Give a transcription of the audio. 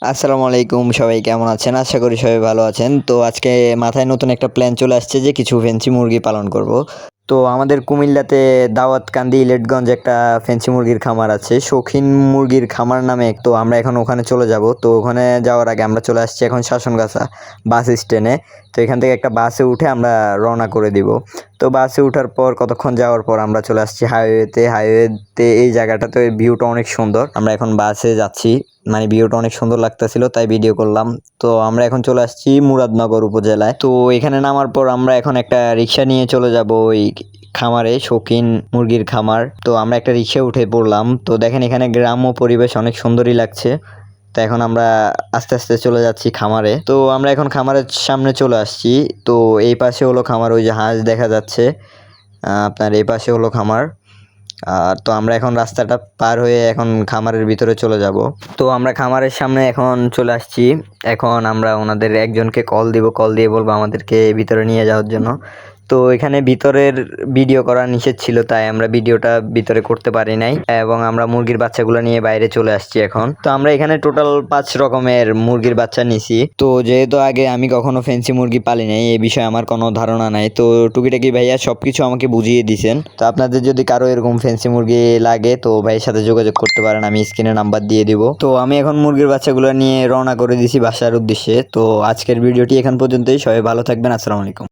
আসসালামু আলাইকুম, সবাই কেমন আছেন? আশা করি সবাই ভালো আছেন। তো আজকে মাথায় নতুন একটা প্ল্যান চলে আসছে যে কিছু ফেন্সি মুরগি পালন করব। তো আমাদের কুমিল্লাতে দাউদকান্দি ইলেটগঞ্জ একটা ফেন্সি মুরগির খামার আছে, শৌখিন মুরগির খামার নামে। তো আমরা এখন ওখানে চলে যাব। তো ওখানে যাওয়ার আগে আমরা চলে আসছি এখন শাসনগাছা বাস স্ট্যান্ডে। তো এখান থেকে একটা বাসে উঠে আমরা রওনা করে দিব। তো বাসে ওঠার পর কতক্ষণ যাওয়ার পর আমরা চলে আসছি হাইওয়েতে এই জায়গাটাতে ভিউটা অনেক সুন্দর। আমরা এখন বাসে যাচ্ছি, মানে ভিউটা অনেক সুন্দর লাগতেছিল তাই ভিডিও করলাম। তো আমরা এখন চলে আসছি মুরাদনগর উপজেলায়। তো এখানে নামার পর আমরা এখন একটা রিক্সা নিয়ে চলে যাব ওই খামারে, শৌখিন মুরগির খামার। তো আমরা একটা রিক্সা উঠে পড়লাম। তো দেখেন এখানে গ্রাম্য পরিবেশ অনেক সুন্দরই লাগছে। তো এখন আমরা আস্তে আস্তে চলে যাচ্ছি খামারে। তো আমরা এখন খামারের সামনে চলে আসছি। তো এই পাশে হলো খামার, ওই যে হাঁস দেখা যাচ্ছে। আপনার এই পাশে হলো খামার। তো আমরা এখন রাস্তাটা পার হয়ে এখন খামারের ভিতরে চলে যাব। তো আমরা খামারের সামনে এখন চলে আসছি। এখন আমরা ওনাদের একজনকে কল দিব, কল দিয়ে বলবো আমাদেরকে ভিতরে নিয়ে যাওয়ার জন্য। তো এখানে ভিতরের ভিডিও করা নিষেধ ছিল, তাই আমরা ভিডিওটা ভিতরে করতে পারি নাই এবং আমরা মুরগির বাচ্চাগুলো নিয়ে বাইরে চলে আসছি এখন। তো আমরা এখানে টোটাল 5 রকমের মুরগির বাচ্চা নিছি। তো যেহেতু আগে আমি কখনো ফেন্সি মুরগি পালি নাই, এই বিষয়ে আমার কোনো ধারণা নাই। তো টুকিটাকি ভাইয়া সবকিছু আমাকে বুঝিয়ে দিয়েছেন। তো আপনাদের যদি কারো এরকম ফেন্সি মুরগি লাগে তো ভাইয়ের সাথে যোগাযোগ করতে পারেন, আমি স্ক্রিনে নাম্বার দিয়ে দিব। তো আমি এখন মুরগির বাচ্চাগুলো নিয়ে রওনা করে দিছি বাসার উদ্দেশ্যে। তো আজকের ভিডিওটি এখান পর্যন্তই। সবাই ভালো থাকবেন। আসসালামু আলাইকুম।